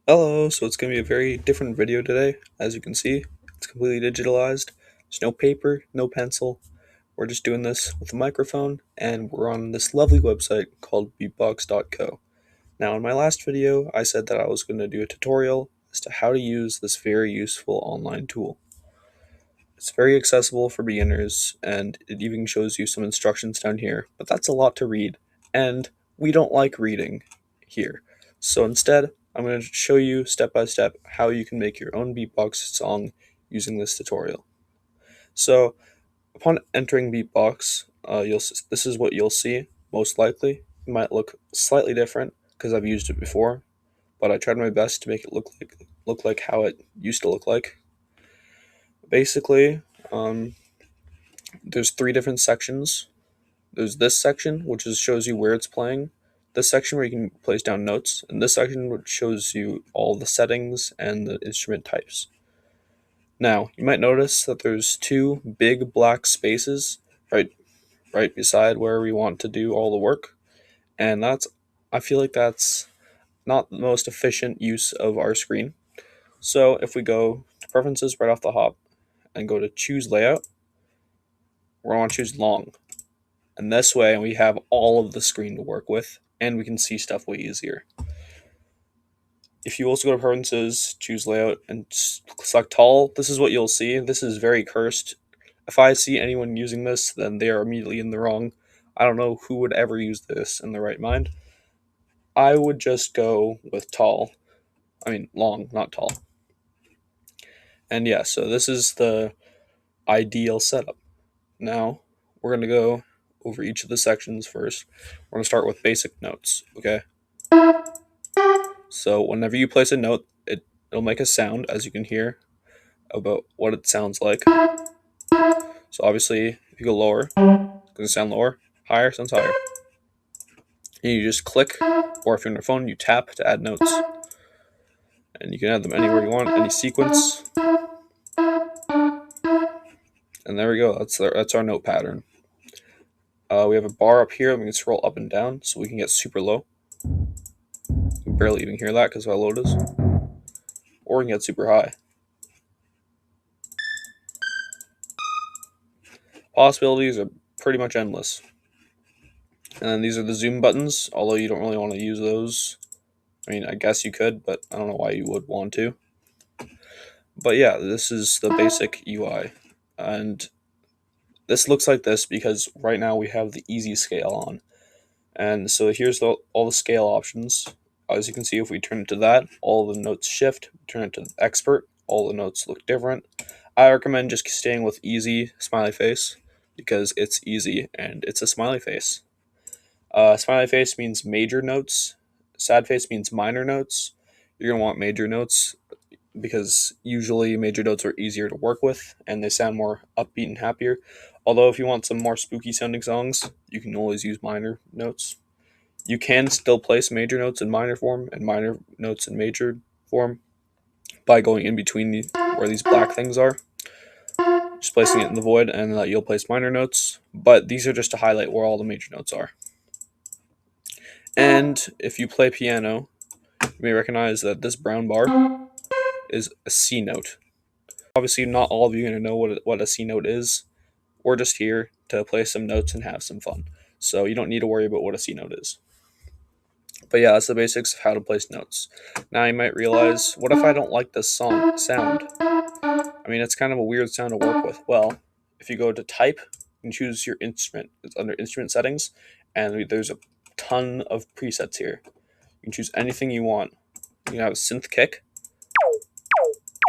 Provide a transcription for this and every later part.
Hello, so it's going to be a very different video today. As you can see, it's completely digitalized. There's no paper, no pencil. We're just doing this with a microphone, and we're on this lovely website called BeepBox.co. Now, in my last video, I said that I was going to do a tutorial as to how to use this very useful online tool. It's very accessible for beginners, and it even shows you some instructions down here, but that's a lot to read, and we don't like reading here. So instead, I'm going to show you step by step how you can make your own beatbox song using this tutorial. So upon entering beatbox, this is what you'll see most likely. It might look slightly different because I've used it before, but I tried my best to make it look like how it used to look like. Basically, um, there's three different sections. There's this section, which shows you where it's playing. This section where you can place down notes, and this section which shows you all the settings and the instrument types. Now, you might notice that there's two big black spaces right beside where we want to do all the work, and I feel like that's not the most efficient use of our screen. So if we go to preferences right off the hop and go to choose layout, we're going to choose long. And this way we have all of the screen to work with, and we can see stuff way easier. If you also go to preferences, choose layout, and select tall, this is what you'll see. This is very cursed. If I see anyone using this, then they are immediately in the wrong. I don't know who would ever use this in their right mind. I would just go with tall. I mean long, not tall. And yeah, so this is the ideal setup. Now, we're going to go over each of the sections first. We're going to start with basic notes, okay? So whenever you place a note, it'll make a sound, as you can hear, about what it sounds like. So obviously, if you go lower, it's going to sound lower. Higher sounds higher. And you just click, or if you're on your phone, you tap to add notes. And you can add them anywhere you want, any sequence. And there we go. That's our note pattern. We have a bar up here. We can scroll up and down, so we can get super low. You can barely even hear that because of how low it is. Or we can get super high. Possibilities are pretty much endless. And then these are the zoom buttons, although you don't really want to use those. I mean, I guess you could, but I don't know why you would want to. But yeah, this is the basic UI. And this looks like this because right now we have the easy scale on. And so here's all the scale options. As you can see, if we turn it to that, all the notes shift. Turn it to expert, all the notes look different. I recommend just staying with easy smiley face because it's easy and it's a smiley face. Smiley face means major notes. Sad face means minor notes. You're going to want major notes because usually major notes are easier to work with and they sound more upbeat and happier. Although if you want some more spooky sounding songs, you can always use minor notes. You can still place major notes in minor form and minor notes in major form by going in between where these black things are. Just placing it in the void and you'll place minor notes, but these are just to highlight where all the major notes are. And if you play piano, you may recognize that this brown bar is a C note. Obviously, not all of you are going to know what a C note is. We're just here to play some notes and have some fun. So you don't need to worry about what a C note is. But yeah, that's the basics of how to place notes. Now you might realize, what if I don't like this sound? I mean, it's kind of a weird sound to work with. Well, if you go to type and choose your instrument, it's under instrument settings, and there's a ton of presets here. You can choose anything you want. You can have a synth kick.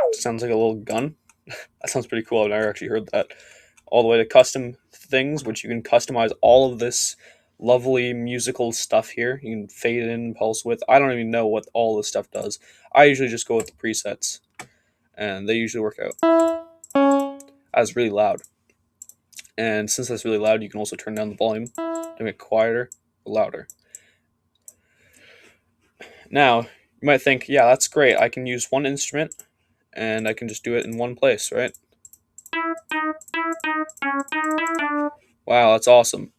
It sounds like a little gun. That sounds pretty cool. I've never actually heard that. All the way to custom things, which you can customize all of this lovely musical stuff here. You can fade in, pulse width. I don't even know what all this stuff does. I usually just go with the presets, and they usually work out. That's really loud. And since that's really loud, you can also turn down the volume to make it quieter or louder. Now, you might think, yeah, that's great. I can use one instrument and I can just do it in one place, right? Wow, that's awesome.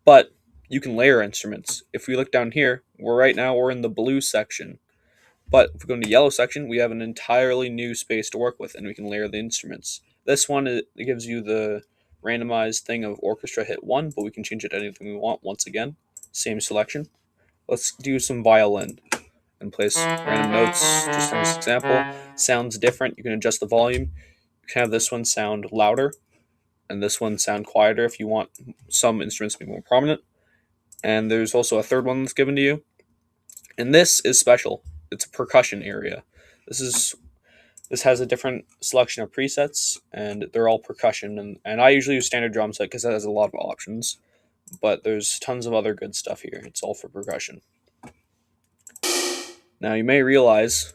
But you can layer instruments. If we look down here, we're in the blue section. But if we go into yellow section, we have an entirely new space to work with, and we can layer the instruments. This one, it gives you the randomized thing of orchestra hit 1, but we can change it to anything we want once again. Same selection. Let's do some violin and place random notes, just for this example. Sounds different. You can adjust the volume. You can have this one sound louder, and this one sound quieter if you want some instruments to be more prominent. And there's also a third one that's given to you. And this is special. It's a percussion area. This has a different selection of presets, and they're all percussion. And I usually use standard drum set because that has a lot of options. But there's tons of other good stuff here. It's all for percussion. Now you may realize,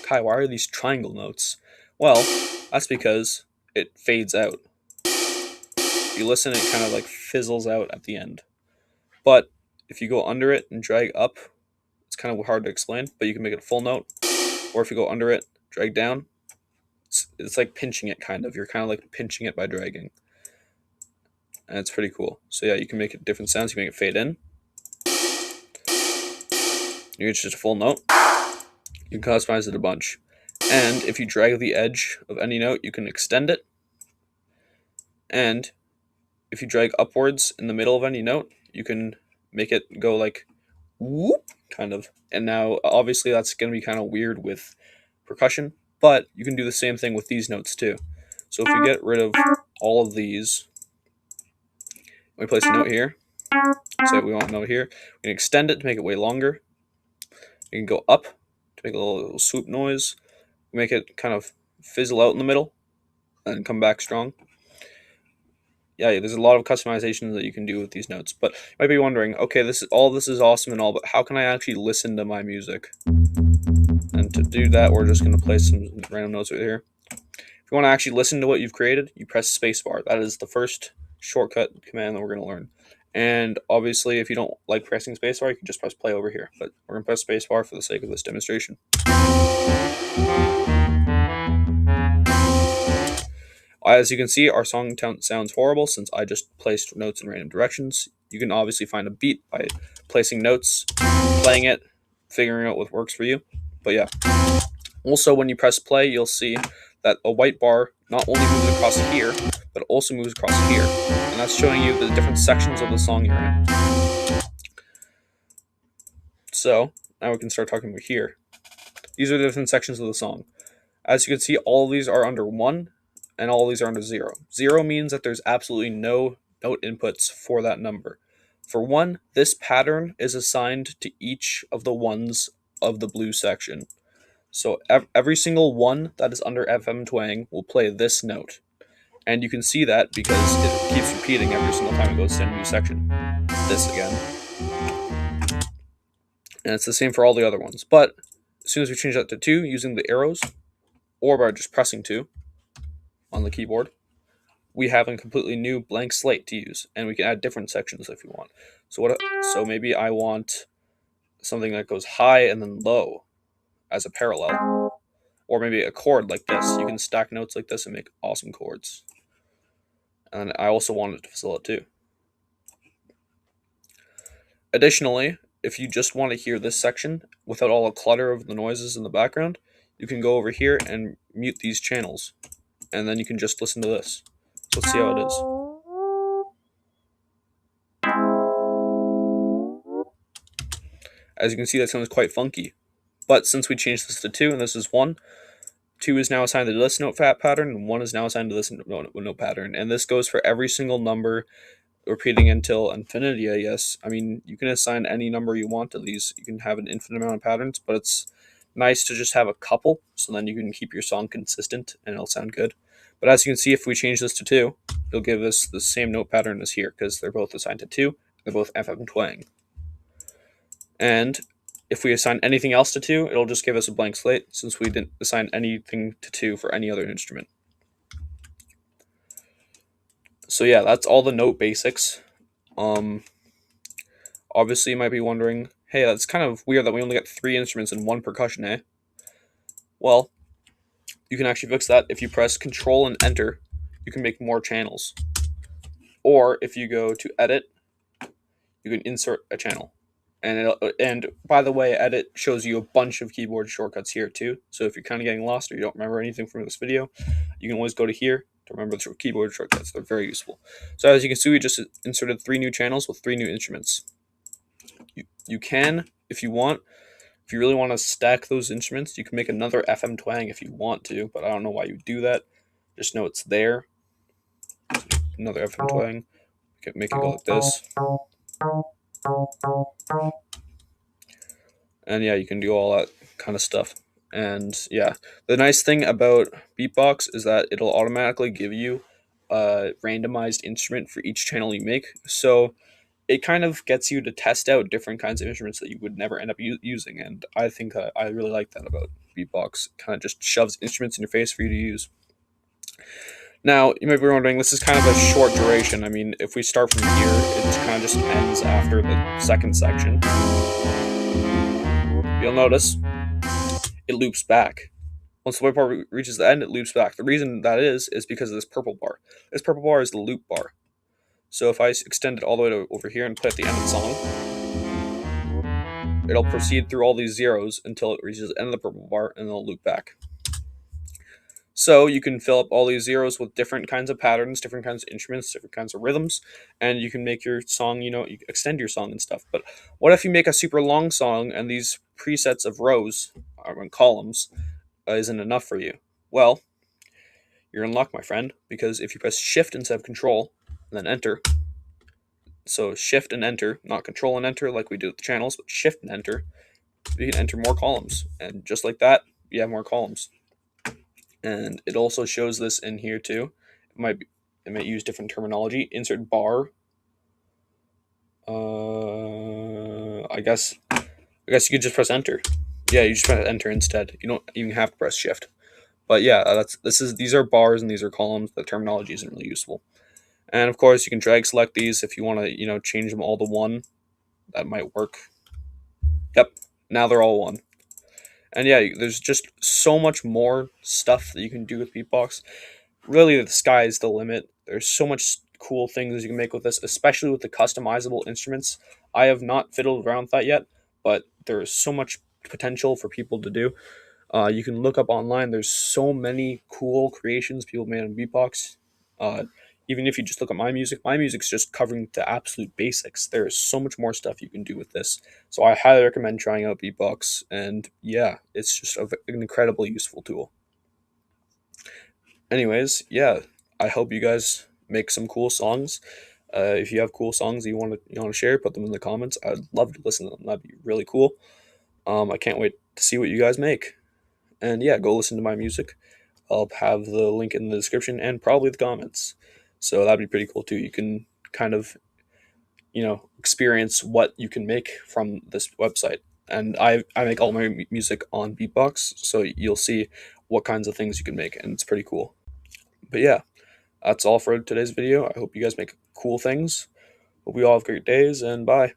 Kai, why are these triangle notes? Well, that's because it fades out. If you listen, it kind of like fizzles out at the end. But if you go under it and drag up, it's kind of hard to explain, but you can make it a full note. Or if you go under it, drag down, it's like pinching it kind of. You're kind of like pinching it by dragging. And it's pretty cool. So yeah, you can make it different sounds. You can make it fade in. It's just a full note. You can customize it a bunch. And if you drag the edge of any note, you can extend it. And if you drag upwards in the middle of any note, you can make it go like whoop, kind of. And now, obviously, that's going to be kind of weird with percussion, but you can do the same thing with these notes too. So if we get rid of all of these, we place a note here. Say we want a note here. We can extend it to make it way longer. We can go up to make a little swoop noise. Make it kind of fizzle out in the middle and come back strong. Yeah, there's a lot of customizations that you can do with these notes. But you might be wondering, okay, this is awesome and all, but how can I actually listen to my music? And to do that, we're just going to place some random notes right here. If you want to actually listen to what you've created, you press spacebar. That is the first shortcut command that we're going to learn. And obviously, if you don't like pressing spacebar, you can just press play over here. But we're going to press spacebar for the sake of this demonstration. As you can see, our song sounds horrible since I just placed notes in random directions. You can obviously find a beat by placing notes, playing it, figuring out what works for you. But yeah. Also, when you press play, you'll see that a white bar not only moves across here, but also moves across here. And that's showing you the different sections of the song you're in. So, now we can start talking about here. These are the different sections of the song. As you can see, all of these are under 1, and all of these are under 0. 0 means that there's absolutely no note inputs for that number. For 1, this pattern is assigned to each of the ones of the blue section. So every single one that is under FM twang will play this note. And you can see that because it keeps repeating every single time it goes to a new section. This again. And it's the same for all the other ones. But as soon as we change that to 2 using the arrows, or by just pressing 2 on the keyboard, we have a completely new blank slate to use. And we can add different sections if we want. So maybe I want something that goes high and then low as a parallel, or maybe a chord like this. You can stack notes like this and make awesome chords. And I also wanted to fill it too. Additionally, if you just want to hear this section without all the clutter of the noises in the background, you can go over here and mute these channels, and then you can just listen to this. So let's see how it is. As you can see, that sounds quite funky. But since we changed this to 2 and this is 1, 2 is now assigned to this note pattern, and 1 is now assigned to this note pattern. And this goes for every single number, repeating until infinity, I guess. I mean, you can assign any number you want to these. You can have an infinite amount of patterns, but it's nice to just have a couple, so then you can keep your song consistent and it'll sound good. But as you can see, if we change this to 2, it'll give us the same note pattern as here, because they're both assigned to 2. They're both FM twang. And if we assign anything else to 2, it'll just give us a blank slate, since we didn't assign anything to 2 for any other instrument. So yeah, that's all the note basics. Obviously you might be wondering, hey, that's kind of weird that we only got 3 instruments and 1 percussion, eh? Well, you can actually fix that. If you press Control and Enter, you can make more channels. Or if you go to Edit, you can insert a channel. And by the way, edit shows you a bunch of keyboard shortcuts here too. So if you're kind of getting lost or you don't remember anything from this video, you can always go to here to remember the keyboard shortcuts. They're very useful. So as you can see, we just inserted 3 new channels with 3 new instruments. You can, if you want, if you really want to stack those instruments, you can make another FM twang if you want to, but I don't know why you do that. Just know it's there. Another FM twang. Make it go like this. And yeah, you can do all that kind of stuff. And yeah, the nice thing about BeepBox is that it'll automatically give you a randomized instrument for each channel you make. So it kind of gets you to test out different kinds of instruments that you would never end up using. And I think I really like that about BeepBox. Kind of just shoves instruments in your face for you to use. Now, you might be wondering, this is kind of a short duration. I mean, if we start from here, it kind of just ends after the second section. You'll notice it loops back. Once the white bar reaches the end, it loops back. The reason that is because of this purple bar. This purple bar is the loop bar. So if I extend it all the way to over here and put at the end of the song, it'll proceed through all these zeros until it reaches the end of the purple bar, and it'll loop back. So you can fill up all these zeros with different kinds of patterns, different kinds of instruments, different kinds of rhythms, and you can make your song, you extend your song and stuff. But what if you make a super long song and these presets of rows or columns isn't enough for you? Well, you're in luck, my friend, because if you press Shift instead of Control and then Enter, so Shift and Enter, not Control and Enter like we do with the channels, but Shift and Enter, you can enter more columns, and just like that, you have more columns. And it also shows this in here too. It might use different terminology. Insert bar. I guess you could just press enter. Yeah, you just press enter instead. You don't even have to press shift. But yeah, these are bars and these are columns. The terminology isn't really useful. And of course, you can drag select these if you want to, change them all to 1. That might work. Yep, now they're all 1. And yeah, there's just so much more stuff that you can do with BeepBox. Really, the sky is the limit. There's so much cool things you can make with this, especially with the customizable instruments. I have not fiddled around with that yet, but there is so much potential for people to do. You can look up online. There's so many cool creations people made on BeepBox. Even if you just look at my music's just covering the absolute basics. There is so much more stuff you can do with this. So I highly recommend trying out BeepBox. And yeah, it's just an incredibly useful tool. Anyways, yeah, I hope you guys make some cool songs. If you have cool songs that you want to share, put them in the comments. I'd love to listen to them. That'd be really cool. I can't wait to see what you guys make. And yeah, go listen to my music. I'll have the link in the description and probably the comments. So that'd be pretty cool too. You can kind of, experience what you can make from this website. And I make all my music on BeepBox, so you'll see what kinds of things you can make, and it's pretty cool. But yeah, that's all for today's video. I hope you guys make cool things. Hope we all have great days, and bye.